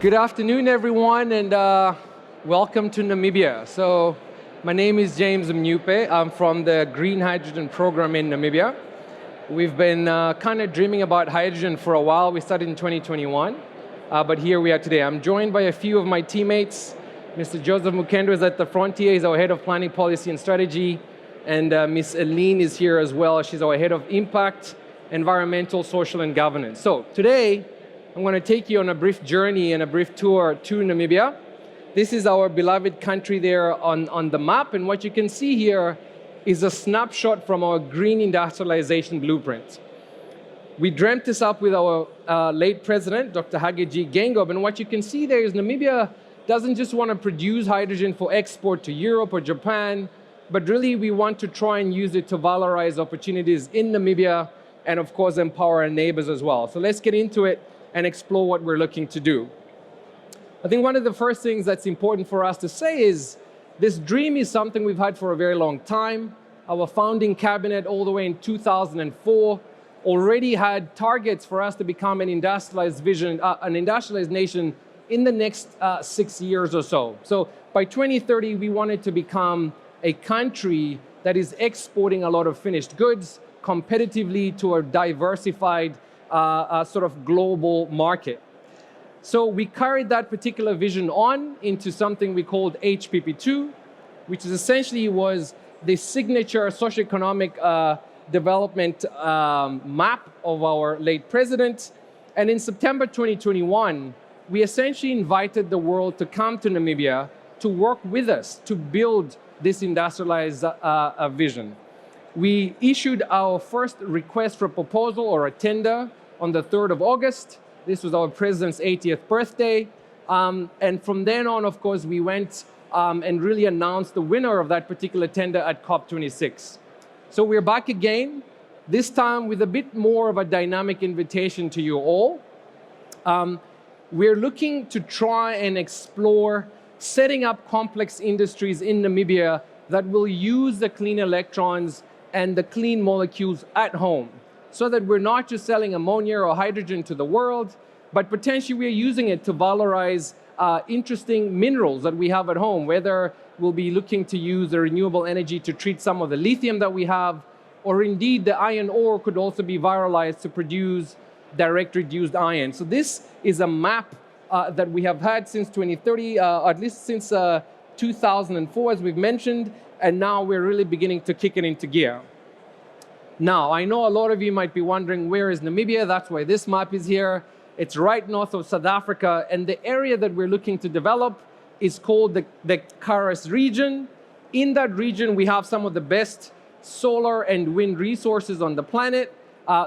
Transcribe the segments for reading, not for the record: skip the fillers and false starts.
Good afternoon, everyone, and welcome to Namibia. So, my name is James Mnyupe. I'm from the Green Hydrogen Program in Namibia. We've been kind of dreaming about hydrogen for a while. We started in 2021, but here we are today. I'm joined by a few of my teammates. Mr. Joseph Mukendo is at the frontier. He's our head of planning, policy, and strategy. And Ms. Aline is here as well. She's our head of impact, environmental, social, and governance. So today, I'm going to take you on a brief journey and a brief tour to Namibia. This is our beloved country there on the map, and what you can see here is a snapshot from our green industrialization blueprint. We dreamt this up with our late president, Dr. Hage G. Geingob, and what you can see there is Namibia doesn't just want to produce hydrogen for export to Europe or Japan, but really we want to try and use it to valorize opportunities in Namibia and of course empower our neighbors as well. So let's get into it and explore what we're looking to do. I think one of the first things that's important for us to say is this dream is something we've had for a very long time. Our founding cabinet all the way in 2004 already had targets for us to become an industrialized nation in the next 6 years or so. So by 2030, we wanted to become a country that is exporting a lot of finished goods competitively to a diversified sort of global market. So we carried that particular vision on into something we called HPP2, which is essentially was the signature socioeconomic development map of our late president. And in September 2021, we essentially invited the world to come to Namibia to work with us to build this industrialized vision. We issued our first request for proposal or a tender on the 3rd of August. This was our president's 80th birthday. And from then on, of course, we went and really announced the winner of that particular tender at COP26. So we're back again, this time with a bit more of a dynamic invitation to you all. We're looking to try and explore setting up complex industries in Namibia that will use the clean electrons and the clean molecules at home, so that we're not just selling ammonia or hydrogen to the world, but potentially we're using it to valorize interesting minerals that we have at home, whether we'll be looking to use the renewable energy to treat some of the lithium that we have, or indeed the iron ore could also be valorized to produce direct reduced iron. So this is a map that we have had since 2030, at least since 2004, as we've mentioned, and now we're really beginning to kick it into gear. Now, I know a lot of you might be wondering, where is Namibia? That's why this map is here. It's right north of South Africa, and the area that we're looking to develop is called the Karas region. In that region, we have some of the best solar and wind resources on the planet.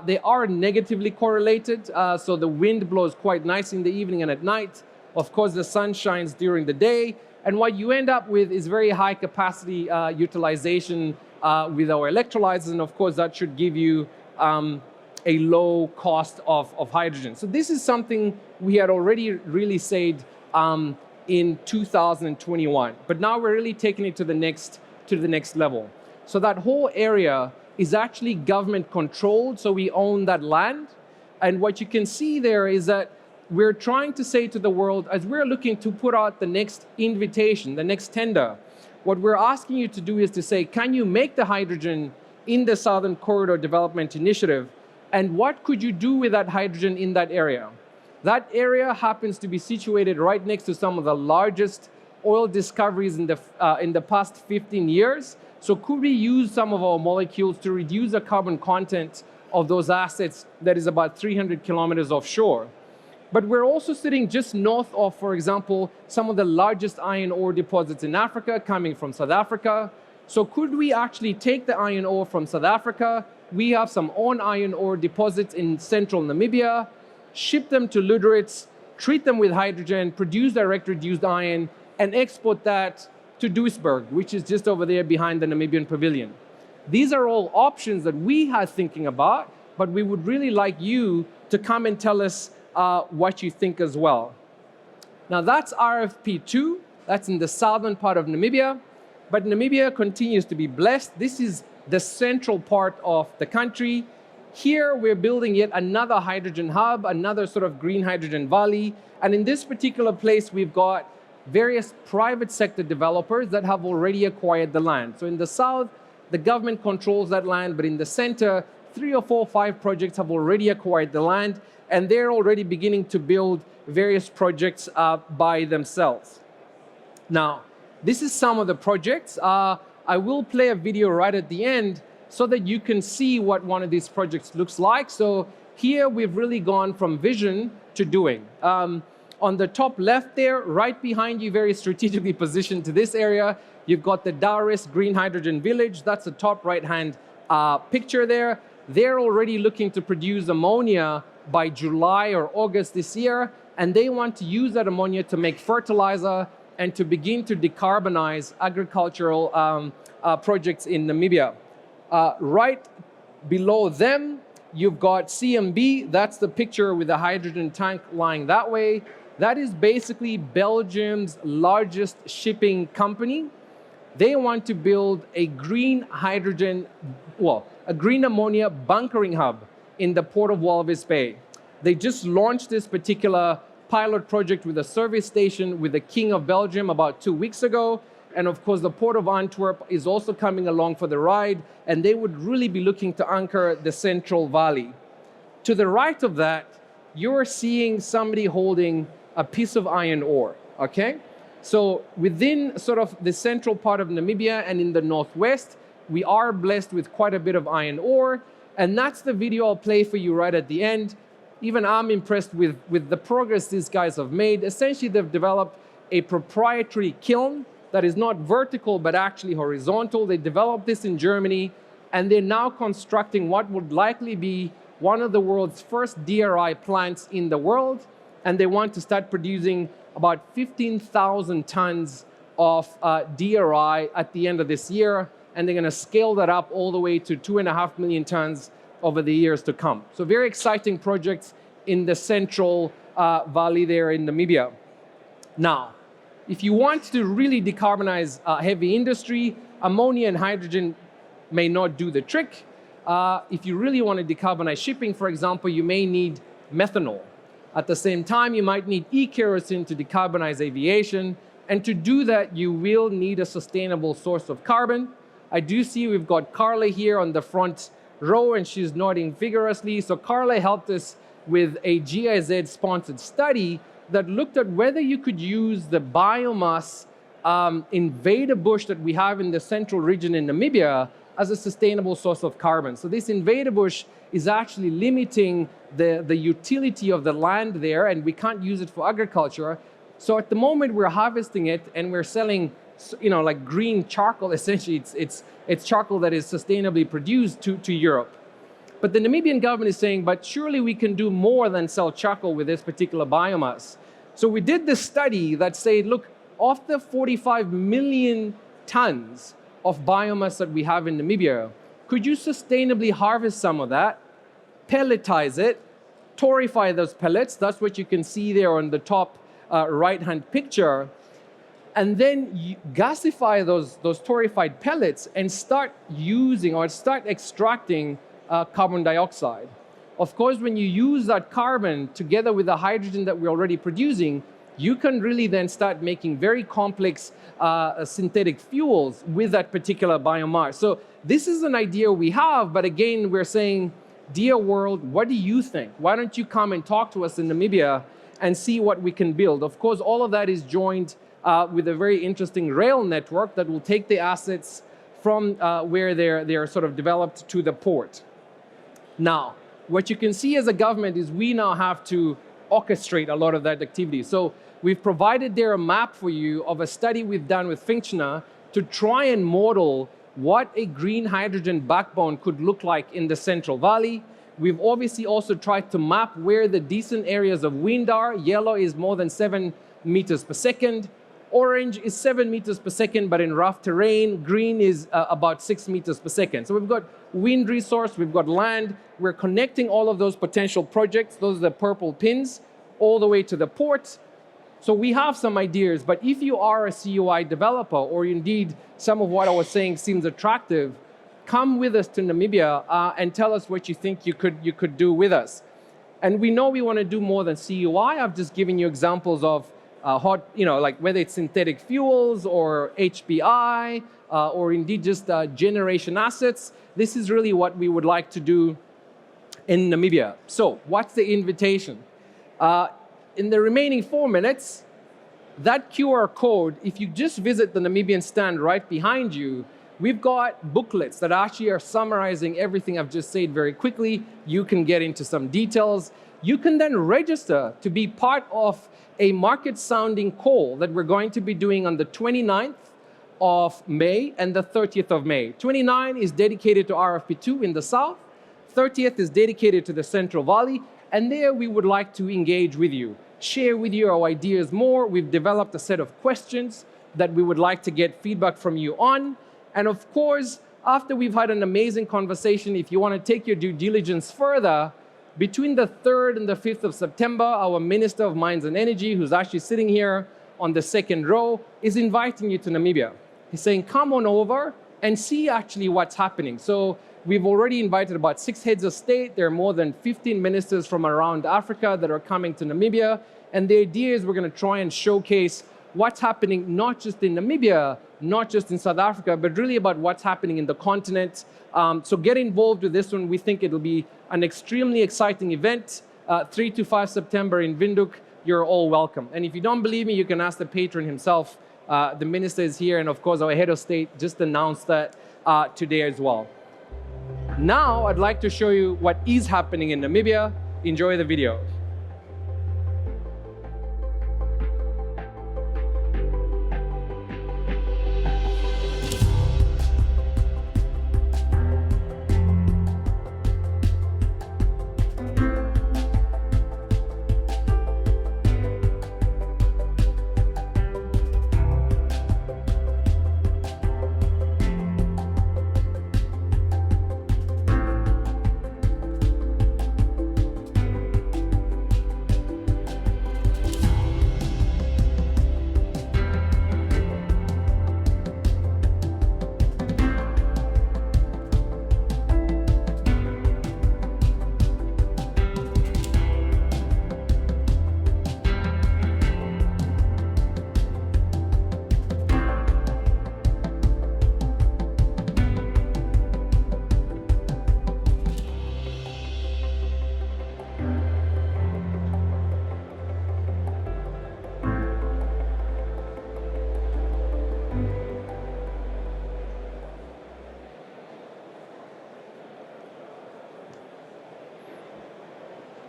They are negatively correlated, so the wind blows quite nice in the evening and at night. Of course, the sun shines during the day, and what you end up with is very high capacity utilization with our electrolyzers, and of course that should give you a low cost of hydrogen. So this is something we had already really said in 2021, but now we're really taking it to the next level. So that whole area is actually government controlled, so we own that land. And what you can see there is that we're trying to say to the world, as we're looking to put out the next invitation, the next tender, what we're asking you to do is to say, can you make the hydrogen in the Southern Corridor Development Initiative? And what could you do with that hydrogen in that area? That area happens to be situated right next to some of the largest oil discoveries in the past 15 years. So could we use some of our molecules to reduce the carbon content of those assets that is about 300 kilometers offshore? But we're also sitting just north of, for example, some of the largest iron ore deposits in Africa coming from South Africa. So could we actually take the iron ore from South Africa? We have some own iron ore deposits in central Namibia, ship them to Lüderitz, treat them with hydrogen, produce direct reduced iron, and export that to Duisburg, which is just over there behind the Namibian pavilion. These are all options that we are thinking about, but we would really like you to come and tell us what you think as well. Now that's RFP2, that's in the southern part of Namibia, but Namibia continues to be blessed. This is the central part of the country. Here, we're building yet another hydrogen hub, another sort of green hydrogen valley. And in this particular place, we've got various private sector developers that have already acquired the land. So in the south, the government controls that land, but in the center, 3 or 4, 5 projects have already acquired the land, and they're already beginning to build various projects by themselves. Now, this is some of the projects. I will play a video right at the end so that you can see what one of these projects looks like. So here we've really gone from vision to doing. On the top left there, right behind you, very strategically positioned to this area, you've got the Daris Green Hydrogen Village. That's the top right-hand picture there. They're already looking to produce ammonia by July or August this year, and they want to use that ammonia to make fertilizer and to begin to decarbonize agricultural projects in Namibia. Right below them, you've got CMB. That's the picture with the hydrogen tank lying that way. That is basically Belgium's largest shipping company. They want to build a green hydrogen, well, a green ammonia bunkering hub in the port of Walvis Bay. They just launched this particular pilot project with a service station with the King of Belgium about 2 weeks ago. And of course, the Port of Antwerp is also coming along for the ride, and they would really be looking to anchor the Central Valley. To the right of that, you're seeing somebody holding a piece of iron ore, okay? So within sort of the central part of Namibia and in the northwest, we are blessed with quite a bit of iron ore, and that's the video I'll play for you right at the end. Even I'm impressed with the progress these guys have made. Essentially, they've developed a proprietary kiln that is not vertical, but actually horizontal. They developed this in Germany, and they're now constructing what would likely be one of the world's first DRI plants in the world, and they want to start producing about 15,000 tons of DRI at the end of this year, and they're going to scale that up all the way to 2.5 million tons over the years to come. So very exciting projects in the Central Valley there in Namibia. Now, if you want to really decarbonize heavy industry, ammonia and hydrogen may not do the trick. If you really want to decarbonize shipping, for example, you may need methanol. At the same time, you might need e-kerosene to decarbonize aviation. And to do that, you will need a sustainable source of carbon. I do see we've got Carla here on the front row, and she's nodding vigorously. So Carla helped us with a GIZ-sponsored study that looked at whether you could use the biomass invader bush that we have in the central region in Namibia as a sustainable source of carbon. So this invader bush is actually limiting the utility of the land there, and we can't use it for agriculture. So at the moment, we're harvesting it, and we're selling, you know, like green charcoal. Essentially, it's charcoal that is sustainably produced to Europe. But the Namibian government is saying, but surely we can do more than sell charcoal with this particular biomass. So we did this study that said, look, of the 45 million tons of biomass that we have in Namibia, could you sustainably harvest some of that, pelletize it, torrefy those pellets? That's what you can see there on the top right-hand picture. And then gasify those torrefied pellets and start using or start extracting carbon dioxide. Of course, when you use that carbon together with the hydrogen that we're already producing, you can really then start making very complex synthetic fuels with that particular biomass. So this is an idea we have, but again, we're saying, dear world, what do you think? Why don't you come and talk to us in Namibia and see what we can build? Of course, all of that is joined with a very interesting rail network that will take the assets from where they're sort of developed to the port. Now, what you can see as a government is we now have to orchestrate a lot of that activity. So we've provided there a map for you of a study we've done with Finchna to try and model what a green hydrogen backbone could look like in the Central Valley. We've obviously also tried to map where the decent areas of wind are. Yellow is more than 7 meters per second. Orange is 7 meters per second, but in rough terrain. Green is about 6 meters per second. So we've got wind resource, we've got land. We're connecting all of those potential projects, those are the purple pins, all the way to the port. So we have some ideas, but if you are a CUI developer, or indeed some of what I was saying seems attractive, come with us to Namibia and tell us what you think you could do with us. And we know we want to do more than CUI. I've just given you examples of like whether it's synthetic fuels or HBI or indeed just generation assets. This is really what we would like to do in Namibia. So what's the invitation? In the remaining 4 minutes, that QR code, if you just visit the Namibian stand right behind you, we've got booklets that actually are summarizing everything I've just said very quickly. You can get into some details. You can then register to be part of a market sounding call that we're going to be doing on the 29th of May and the 30th of May. 29 is dedicated to RFP2 in the south. 30th is dedicated to the Central Valley. And there we would like to engage with you, share with you our ideas more. We've developed a set of questions that we would like to get feedback from you on. And of course, after we've had an amazing conversation, if you want to take your due diligence further, between the 3rd and the 5th of September, our Minister of Mines and Energy, who's actually sitting here on the second row, is inviting you to Namibia. He's saying, come on over and see actually what's happening. So we've already invited about 6 heads of state. There are more than 15 ministers from around Africa that are coming to Namibia. And the idea is we're going to try and showcase what's happening not just in Namibia, not just in South Africa, but really about what's happening in the continent. So get involved with this one. We think it'll be an extremely exciting event. 3 to 5 September in Windhoek, you're all welcome. And if you don't believe me, you can ask the patron himself. The minister is here, and of course our head of state just announced that today as well. Now I'd like to show you what is happening in Namibia. Enjoy the video.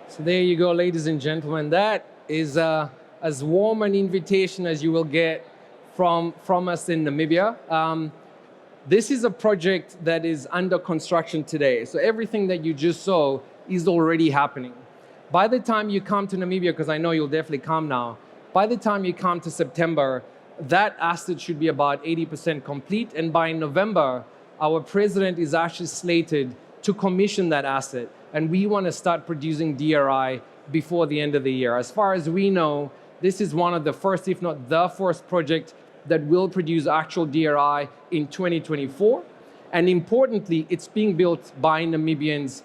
So there you go, ladies and gentlemen. That is as warm an invitation as you will get from us in Namibia. This is a project that is under construction today. So everything that you just saw is already happening. By the time you come to Namibia, because I know you'll definitely come now, by the time you come to September, that asset should be about 80% complete. And by November, our president is actually slated to commission that asset. And we want to start producing DRI before the end of the year. As far as we know, this is one of the first, if not the first project that will produce actual DRI in 2024. And importantly, it's being built by Namibians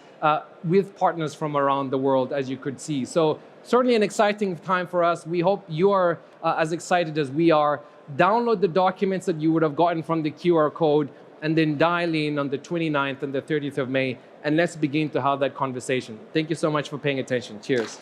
with partners from around the world, as you could see. So certainly an exciting time for us. We hope you are as excited as we are. Download the documents that you would have gotten from the QR code and then dial in on the 29th and the 30th of May, and let's begin to have that conversation. Thank you so much for paying attention. Cheers.